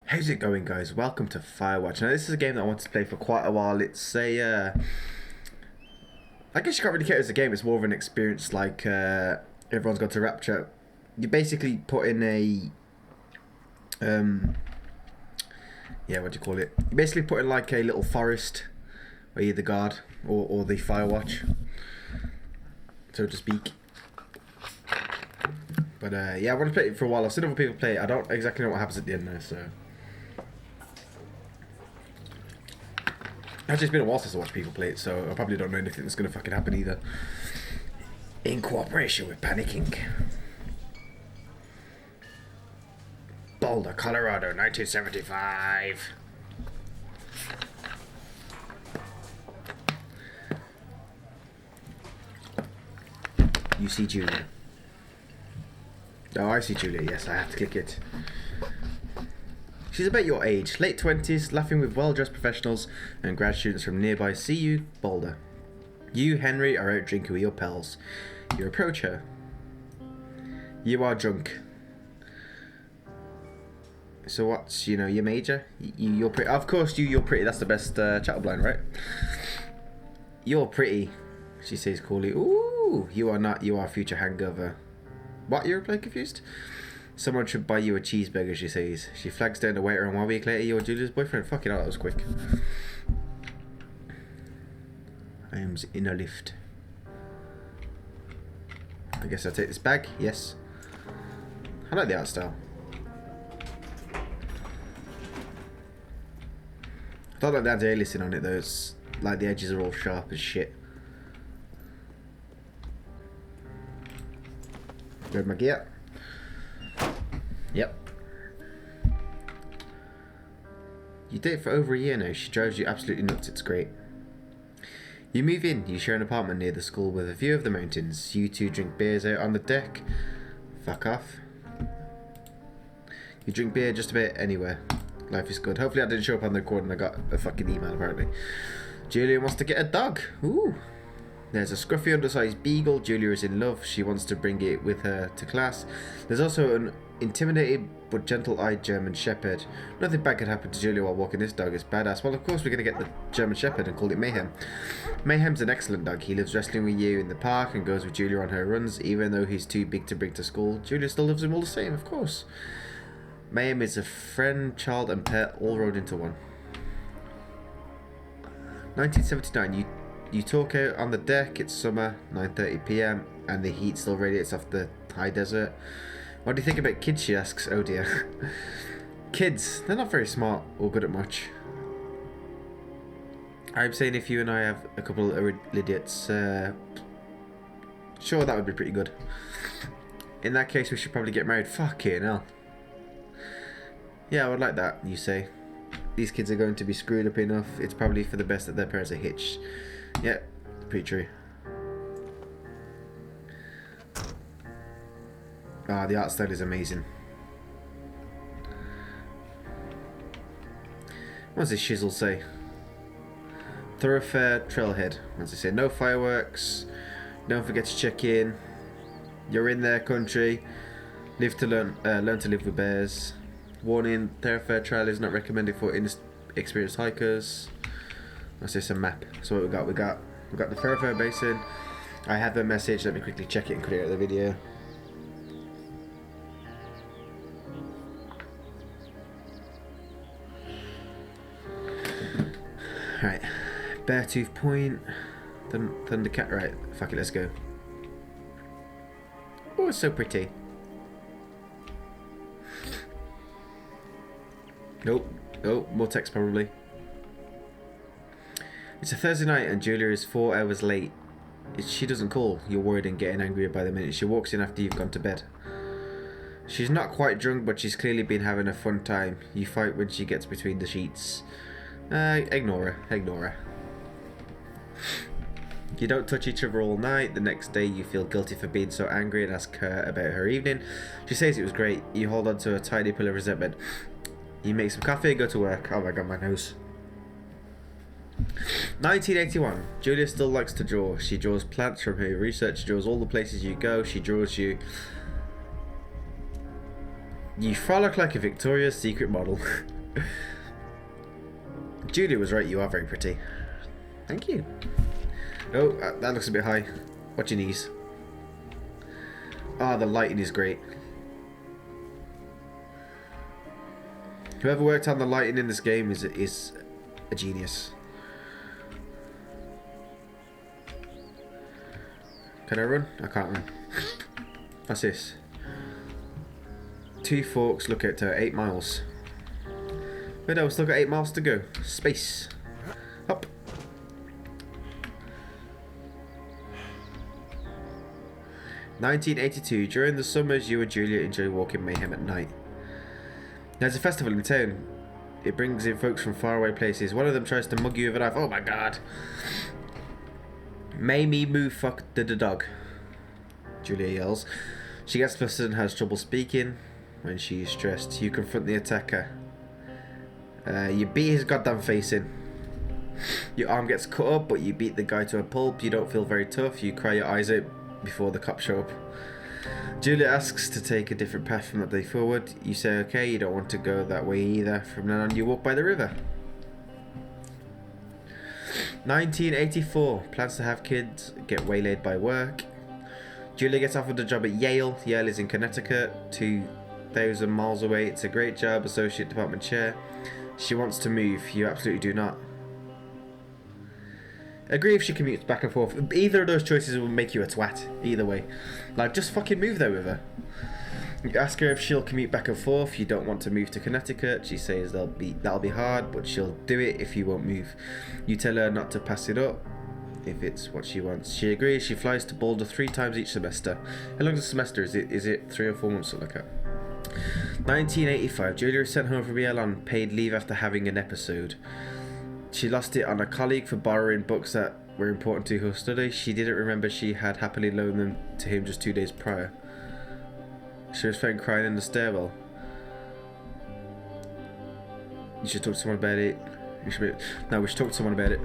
How's it going, guys? Welcome to Firewatch. Now, this is a game that I wanted to play for quite a while. It's a, I guess you can't really count it as a game. It's more of an experience, like everyone's gone to Rapture. You basically put in a, yeah, what do you call it? You basically put in like a little forest where you're the guard or the Firewatch, so to speak. But yeah, I want to play it for a while. I've seen other people play it. I don't exactly know what happens at the end though, so. It's just been a while since I watched people play it, so I probably don't know anything that's going to fucking happen either. In cooperation with Panic Inc. Boulder, Colorado, 1975. You see Julia. Oh, I see Julia. Yes, I have to click it. She's about your age, late 20s, laughing with well-dressed professionals and grad students from nearby CU Boulder. You, Henry, are out drinking with your pals. You approach her. You are drunk. So what's, your major? You're pretty. Of course, you're pretty. That's the best chat line, right? You're pretty, she says coolly. Ooh, you are not. You are a future hangover. What? You reply confused? Someone should buy you a cheeseburger, she says. She flags down the waiter, and 1 week later, you're Julia's boyfriend. Fucking hell, that was quick. I am in a lift. I guess I'll take this bag. Yes. I like the art style. I don't like the anti-aliasing on it, though. It's like the edges are all sharp as shit. Grab my gear. Yep. You date for over a year now. She drives you absolutely nuts. It's great. You move in. You share an apartment near the school with a view of the mountains. You two drink beers out on the deck. Fuck off. You drink beer just about anywhere. Life is good. Hopefully I didn't show up on the recording. I got a fucking email apparently. Julia wants to get a dog. Ooh. There's a scruffy undersized beagle. Julia is in love. She wants to bring it with her to class. There's also an intimidated but gentle-eyed German Shepherd. Nothing bad could happen to Julia while walking this dog. Is badass. Well, of course we're going to get the German Shepherd and call it Mayhem. Mayhem's an excellent dog. He lives wrestling with you in the park and goes with Julia on her runs. Even though he's too big to bring to school, Julia still loves him all the same, of course. Mayhem is a friend, child and pet all rolled into one. 1979. You talk out on the deck. It's summer, 9:30 p.m. and the heat still radiates off the high desert. What do you think about kids, she asks. Oh dear. Kids, they're not very smart or good at much. I'm saying if you and I have a couple of idiots, sure, that would be pretty good. In that case, we should probably get married. Fucking hell. Yeah, I would like that, you say. These kids are going to be screwed up enough. It's probably for the best that their parents are hitched. Yeah, pretty true. Ah, the art style is amazing. What does this shizzle say? Thoroughfare trailhead. What does it say? No fireworks. Don't forget to check in. You're in their country. Live to learn to live with bears. Warning: Thoroughfare trail is not recommended for inexperienced hikers. Let's say some map. So what we got? We got the Thoroughfare Basin. I have a message. Let me quickly check it and clear out the video. Right, Beartooth Point, Thundercat. Right, fuck it, let's go. Oh, it's so pretty. Nope. Oh, more text probably. It's a Thursday night and Julia is 4 hours late. She doesn't call. You're worried and getting angrier by the minute. She walks in after you've gone to bed. She's not quite drunk, but she's clearly been having a fun time. You fight when she gets between the sheets. Ignore her. You don't touch each other all night. The next day you feel guilty for being so angry and ask her about her evening. She says it was great. You hold on to a tiny pill of resentment. You make some coffee and go to work. Oh my god, my nose. 1981. Julia still likes to draw. She draws plants from her research. She draws all the places you go. She draws you. You frolic like a Victoria's Secret model. Julia was right, you are very pretty. Thank you. Oh, that looks a bit high. Watch your knees. Ah, the lighting is great. Whoever worked on the lighting in this game is a genius. Can I run? I can't run. What's this? 2 forks, look at 8 miles. Wait, no, we still got 8 miles to go. Space. Up. (1982) During the summers, you and Julia enjoy walking Mayhem at night. There's a festival in town. It brings in folks from faraway places. One of them tries to mug you with a knife. Oh my god. May me move fuck the dog. Julia yells. She gets flustered and has trouble speaking. When she's stressed, you confront the attacker. You beat his goddamn face in. Your arm gets cut up, but you beat the guy to a pulp. You don't feel very tough. You cry your eyes out before the cops show up. Julia asks to take a different path from that day forward. You say okay, you don't want to go that way either. From then on, you walk by the river. 1984. Plans to have kids, get waylaid by work. Julia gets offered a job at Yale. Yale is in Connecticut, 2,000 miles away. It's a great job, associate department chair. She wants to move. You absolutely do not. Agree if she commutes back and forth. Either of those choices will make you a twat. Either way. Like, just fucking move there with her. You ask her if she'll commute back and forth. You don't want to move to Connecticut. She says that'll be hard, but she'll do it if you won't move. You tell her not to pass it up if it's what she wants. She agrees. She flies to Boulder 3 times each semester. How long is a semester? Is it 3 or 4 months to look at? 1985. Julia is sent home from Yale on paid leave after having an episode. She lost it on a colleague for borrowing books that were important to her study. She didn't remember she had happily loaned them to him just 2 days prior. She was found crying in the stairwell. You should talk to someone about it. We should talk to someone about it.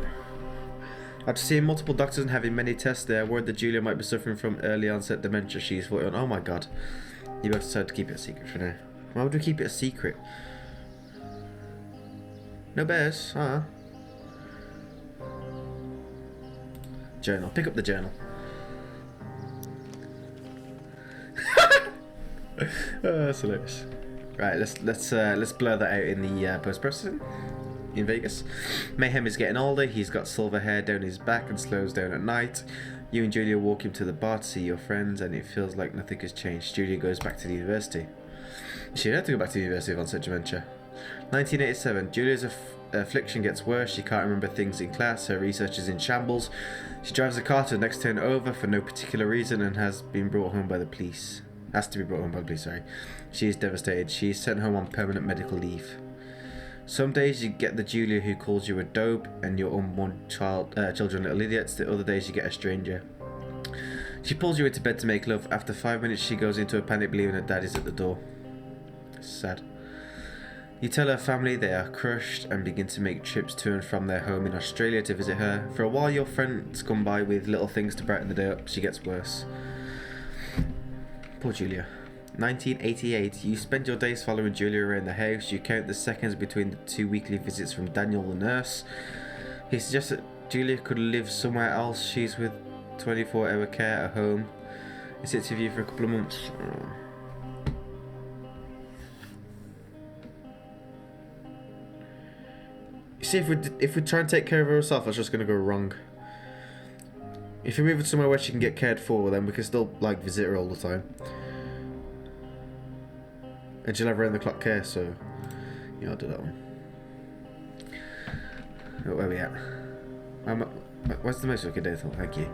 After seeing multiple doctors and having many tests, they are worried that Julia might be suffering from early onset dementia. She's 41. Oh my god. You both decided to keep it a secret for now. Why would we keep it a secret? No bears, huh? Journal. Pick up the journal. Oh, that's hilarious. Right, let's blur that out in the post-processing in Vegas. Mayhem is getting older. He's got silver hair down his back and slows down at night. You and Julia walk him to the bar to see your friends, and it feels like nothing has changed. Julia goes back to the university. She had to go back to the University of onset dementia. 1987. Julia's affliction gets worse. She can't remember things in class. Her research is in shambles. She drives a car to the next town over for no particular reason and has been brought home by the police. Has to be brought home by the police, sorry. She is devastated. She is sent home on permanent medical leave. Some days you get the Julia who calls you a dope and your unborn children little idiots. The other days you get a stranger. She pulls you into bed to make love. After 5 minutes she goes into a panic believing her dad is at the door. Sad. You tell her family they are crushed and begin to make trips to and from their home in Australia to visit her. For a while your friends come by with little things to brighten the day up. She gets worse. Poor Julia. 1988. You spend your days following Julia around the house. You count the seconds between the 2 weekly visits from Daniel the nurse. He suggests that Julia could live somewhere else. She's with 24-hour care at home. He sits with you for a couple of months. Oh. You see, if we try and take care of her herself, that's just going to go wrong. If we move her somewhere where she can get cared for, then we can still, like, visit her all the time. And she'll have round the clock care, so yeah, I'll do that one. Oh, where are we at? Where's the most we can do? Thank you.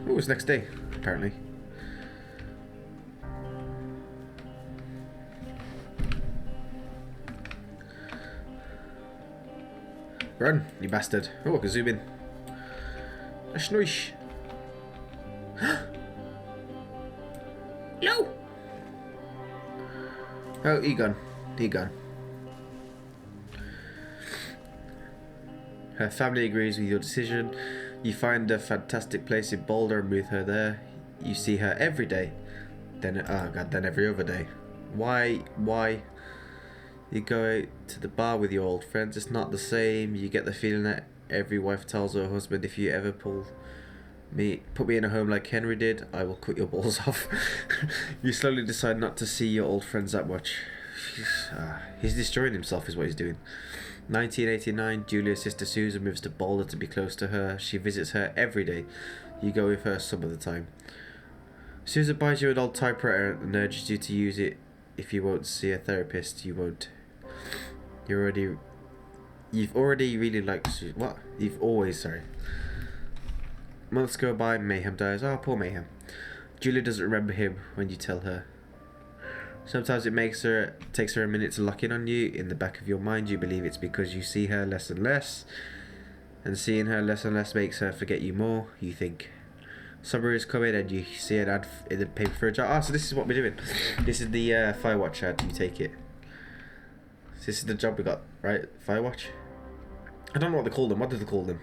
Oh, it's next day, apparently. Run, you bastard. Oh, I can zoom in. A snoosh. No! Oh, Egon. Her family agrees with your decision. You find a fantastic place in Boulder and move her there. You see her every day. Then every other day. Why? You go out to the bar with your old friends. It's not the same. You get the feeling that every wife tells her husband, if you ever put me in a home like Henry did, I will cut your balls off. You slowly decide not to see your old friends that much. He's destroying himself is what he's doing. 1989, Julia's sister Susan moves to Boulder to be close to her. She visits her every day. You go with her some of the time. Susan buys you an old typewriter and urges you to use it. If you won't see a therapist, you won't. You've already really liked Susan. What? You've always, sorry. Months go by, Mayhem dies. Oh, poor Mayhem. Julia doesn't remember him when you tell her. Sometimes it takes her a minute to lock in on you. In the back of your mind, you believe it's because you see her less and less. And seeing her less and less makes her forget you more. You think summer is coming and you see an ad in the paper for a job. So this is what we're doing. This is the Firewatch ad. You take it. This is the job we got, right? Firewatch? I don't know what they call them. What do they call them?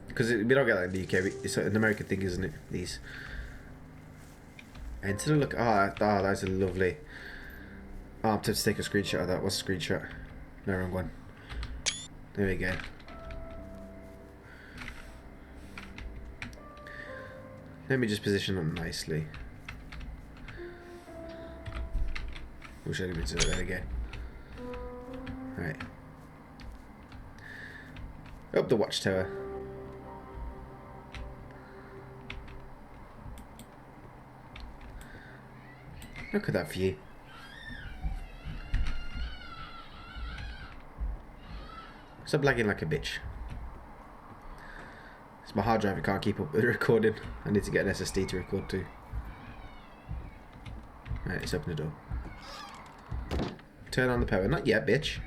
Because we don't get that in the UK. It's an American thing, isn't it? These. And to look. That's a lovely. I'm tempted to take a screenshot of that. What's a screenshot? No, wrong one. There we go. Let me just position them nicely. Wish I didn't do that again. Right. Up the watchtower. Look at that view. Stop lagging like a bitch. It's my hard drive, I can't keep up with the recording. I need to get an SSD to record too. Right, let's open the door. Turn on the power. Not yet, bitch.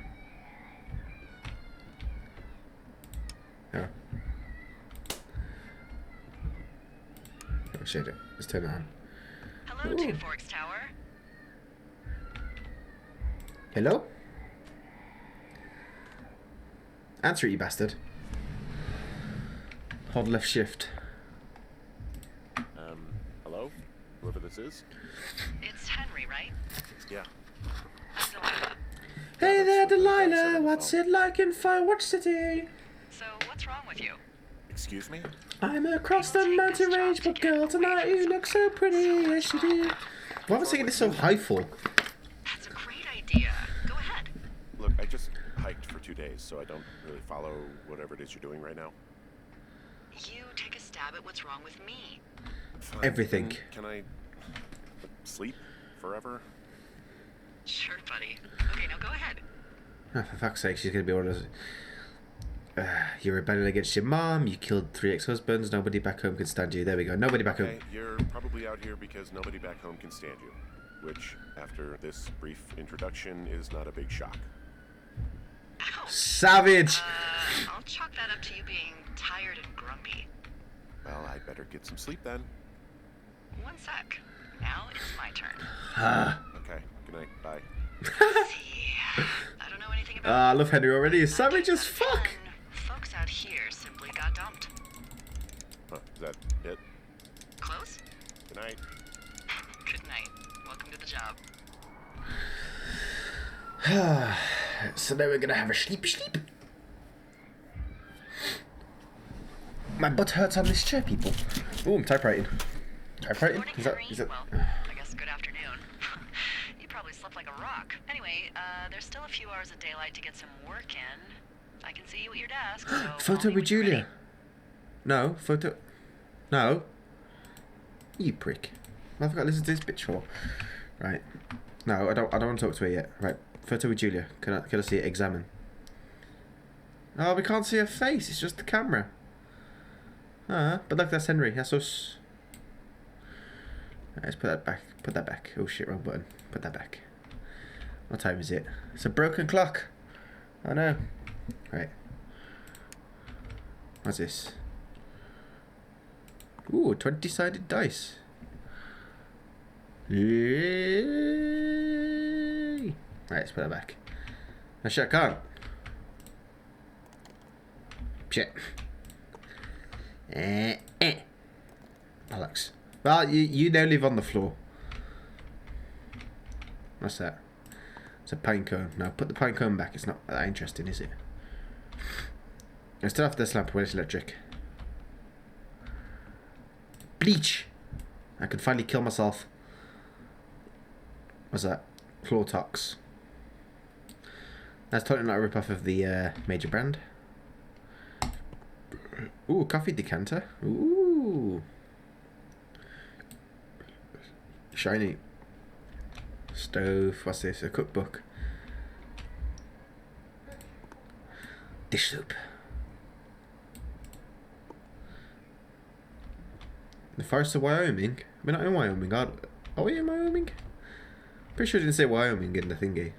Oh. Oh shit, let's turn it on. Hello, Two Forks Tower. Hello? Answer it, you bastard. Hold left shift. Hello? Whoever this is? It's Henry, right? Yeah. Delilah. Hey there, Delilah. What's it like in Firewatch City? So, what's wrong with you? Excuse me? I'm across the mountain range, but girl, tonight you look so pretty. Yes, you do. Why am I singing this so high for? That's a great idea. Go ahead. Look, I just hiked for 2 days, so I don't really follow whatever it is you're doing right now. You take a stab at what's wrong with me. Fine. Everything. Can I sleep forever? Sure, buddy. Okay, now go ahead. Oh, for fuck's sake, she's gonna be one of those. You're rebelling against your mom. You killed 3 ex-husbands. Nobody back home can stand you. There we go. Nobody back home. Okay, you're probably out here because nobody back home can stand you. Which, after this brief introduction, is not a big shock. Ouch. Savage. I'll chalk that up to you being tired and grumpy. Well, I'd better get some sleep then. One sec. Now it's my turn. Okay, good night, bye. See, I don't know anything about. I love Henry already. He's savage as fuck. Folks out here simply got dumped. Huh, is that it? Close? Good night. Good night. Welcome to the job. So now we're gonna have a sleepy sleep. My butt hurts on this chair, people. Ooh, I'm typewriting. Typewriting? Morning, Henry. Well, I guess good afternoon. You probably slept like a rock. Anyway, there's still a few hours of daylight to get some work in. I can see you at your desk, so... Photo with Julia. No, photo... No. You prick. What have I got to listen to this bitch for? Right. No, I don't want to talk to her yet. Right. Photo with Julia. Can I see it? Examine. Oh, we can't see her face. It's just the camera. But look, that's Henry. That's us. Right, let's put that back. Put that back. Oh shit, wrong button. Put that back. What time is it? It's a broken clock. Oh no. Right. What's this? Ooh, 20-sided dice. Yay! Right, let's put that back. No shit, I can't. Shit. Alex. Well, you now live on the floor. What's that? It's a pine cone. Now put the pine cone back. It's not that interesting, is it? I still have this lamp. Where's electric? Bleach! I could finally kill myself. What's that? Chlortox. That's totally not a rip-off of the major brand. Ooh, coffee decanter. Ooh. Shiny. Stove. What's this? A cookbook. Dish soap. The Forest of Wyoming? We're not in Wyoming, are we in Wyoming? Pretty sure it didn't say Wyoming in the thingy.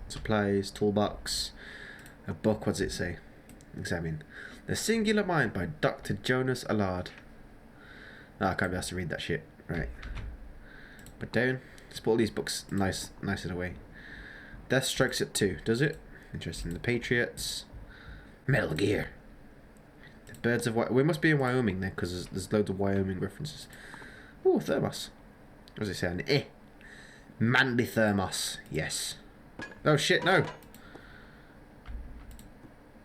Supplies, toolbox, a book, what does it say? Examine. The Singular Mind by Dr. Jonas Allard. Ah, I can't be asked to read that shit. Right. Put down. Let's put all these books nice and away. Death Strikes at 2, does it? Interesting. The Patriots. Metal Gear. The Birds of We must be in Wyoming then, because there's loads of Wyoming references. Oh, thermos. What does it say on it? Manly thermos. Yes. Oh shit, no.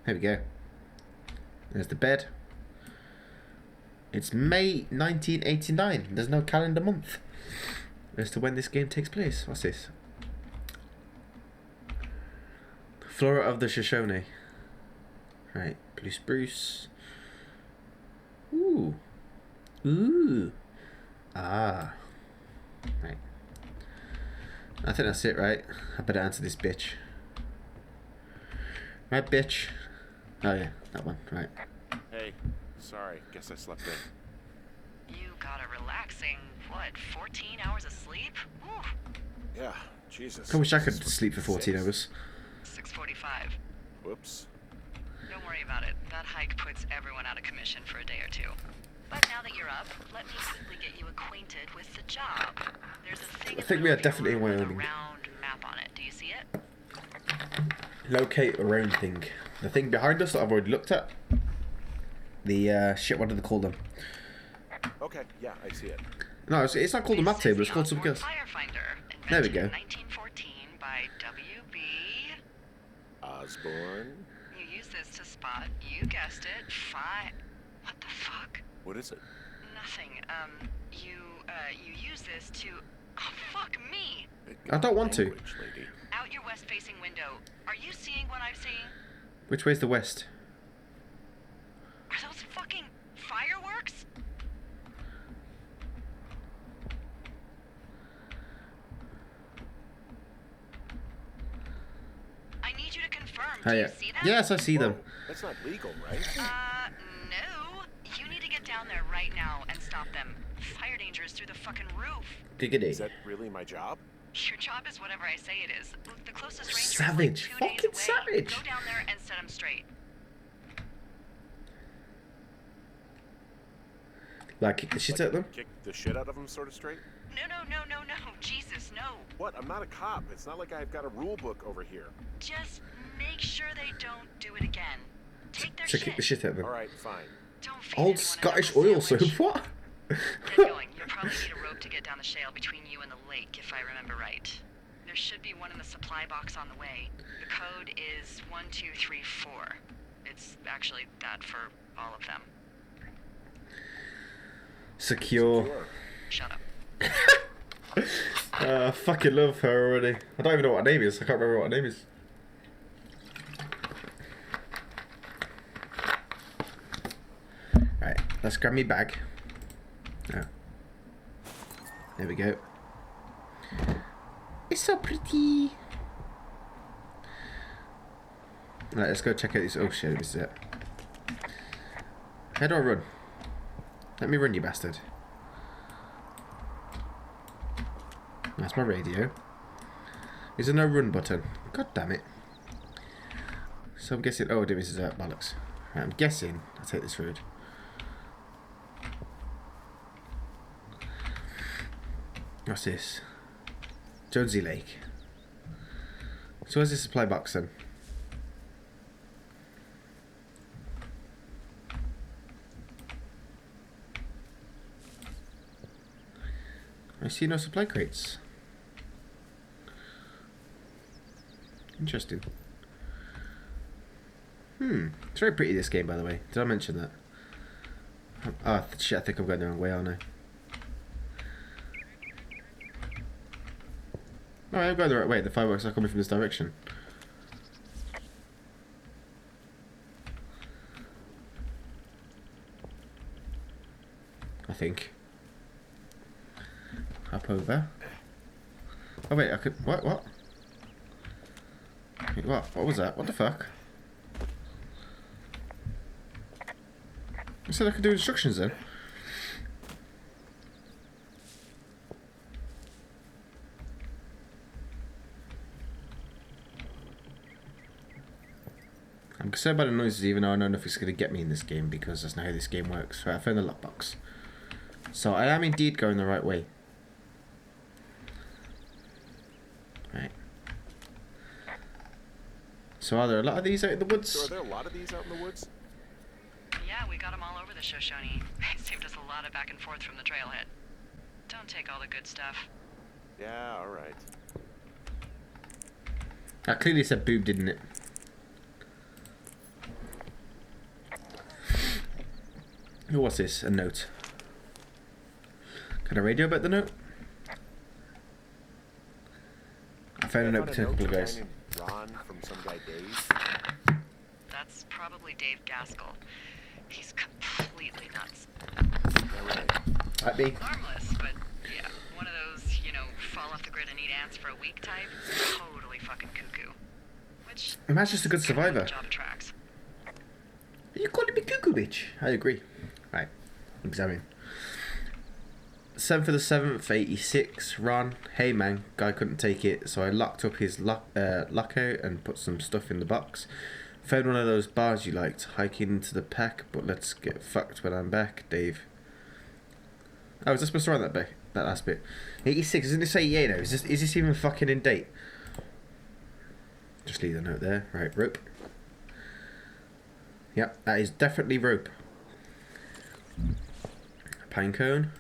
There we go. There's the bed. It's May 1989. There's no calendar month as to when this game takes place. What's this? Flora of the Shoshone. Right. Blue spruce. Ooh. Ooh. Ah. Right. I think that's it, right? I better answer this bitch. Right, bitch? Oh yeah, that one, right. Hey, sorry. Guess I slept in. You got a relaxing, what, 14 hours of sleep? Whew. Yeah, Jesus. I wish I could sleep for 14 hours. 6:45. Whoops. Don't worry about it. That hike puts everyone out of commission for a day or two. But now that you're up, let me quickly get you acquainted with the job. There's a thing I think we are definitely in with a Wyoming. round map on it. Do you see it? Locate a round thing. The thing behind us that I've already looked at. The, shit, what do they call them? Okay, yeah, I see it. No, it's not called a map table, it's called something else. Firefinder, There we go. invented in 1914 by W.B. Osborne? You use this to spot, you guessed it, What the fuck? What is it? Nothing. You use this to... Oh, fuck me! I don't want to. Language, lady. Out your west-facing window. Are you seeing what I'm seeing? Which way's the west? Are those fucking fireworks? I need you to confirm. Oh, Do yeah. you see that? Yes, I see them. Whoa, that's not legal, right? No. You need to get down there right now and stop them. Fire danger is through the fucking roof. Giggity. Is that really my job? Your job is whatever I say it is. Look, the closest ranger Savage. is like 2 Fucking days away. savage. Go down there and set him straight. Like, kick the shit out of them? Kick the shit out of him, sort of straight? No. Jesus, no. What? I'm not a cop. It's not like I've got a rule book over here. Just make sure they don't do it again. Take their So shit. kick the shit out of them. All right, fine. Don't feed Old anyone Scottish another oil soap. sandwich. What? Get going. You'll probably need a rope to get down the shale between you and the lake, if I remember right. There should be one in the supply box on the way. The code is 1234. It's actually that for all of them. Secure. Shut up. Fucking love her already. I don't even know what her name is. I can't remember what her name is. Right, let's grab me bag. Oh. There we go. It's so pretty. Right, let's go check out this. Oh shit, this is it. How do I run? Let me run, you bastard. That's my radio. Is there no run button? God damn it. So I'm guessing... Oh, this is bollocks. Right, I'm guessing I'll take this road. What's this? Jonesy Lake. So where's the supply box then? I see no supply crates. Interesting. It's very pretty, this game, by the way. Did I mention that? Oh, shit, I think I'm going the wrong way, aren't I? No, I'm going the right way. The fireworks are coming from this direction. I think. Up over. Oh wait, I could... What? Wait, what was that? What the fuck? I said I could do instructions then. I'm concerned about the noises, even though I don't know if it's going to get me in this game, because that's not how this game works. Right, I found the lockbox. So I am indeed going the right way. Right. So are there a lot of these out in the woods? So are there a lot of these out in the woods? Yeah, we got them all over the Shoshone. They saved us a lot of back and forth from the trailhead. Don't take all the good stuff. Yeah, alright. That clearly said boob, didn't it? Oh, what's this? A note. Can I radio about the note? I found a note between a couple of guys. Ron from some guy Dave. That's probably Dave Gaskell. He's completely nuts. Yeah, right. Might be. Harmless, but yeah, one of those, you know, fall off the grid and eat ants for a week type. Totally fucking cuckoo. Which... The man's just a good survivor. Job attracts. Are you calling me cuckoo, bitch? I agree. Right. Examine. 7th of the 7th, 86. Ron. Hey man, guy couldn't take it, so I locked up his lockout and put some stuff in the box. Found one of those bars you liked. Hiking into the pack, but let's get fucked when I'm back, Dave. Oh, is that supposed to run that bit? That last bit. 86, isn't this 88 now? Is this even fucking in date? Just leave the note there. Right, rope. Yep, that is definitely rope. Pine cone.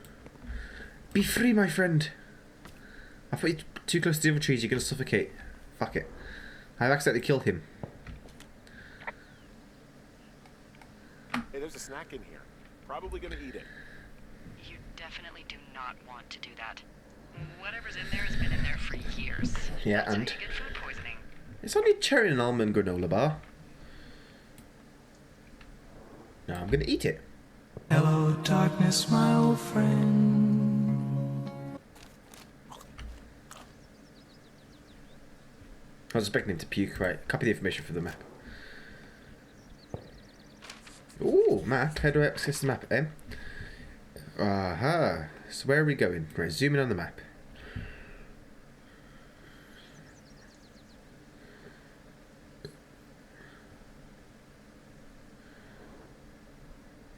Be free, my friend. I thought you're too close to the other trees, you're gonna suffocate. Fuck it. I've accidentally killed him. Hey, there's a snack in here. Probably gonna eat it. You definitely do not want to do that. Whatever's in there has been in there for years. Yeah, That's how and? you get food poisoning. It's only cherry and almond granola bar. No, I'm gonna eat it. Hello, darkness, my old friend. I was expecting him to puke. Right, copy the information from the map. Ooh, map. How do I access the map, Aha. So where are we going? Right, zoom in on the map.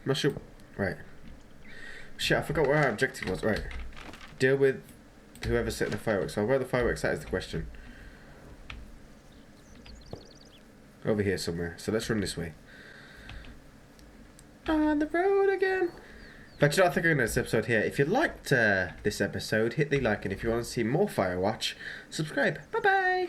I'm not sure. Right. Shit, I forgot where our objective was. Right. Deal with whoever's setting the fireworks. So where are the fireworks at is the question. Over here somewhere. So let's run this way. On the road again. But you know, I think I'm going to end this episode here. If you liked this episode, hit the like. And if you want to see more Firewatch, subscribe. Bye-bye.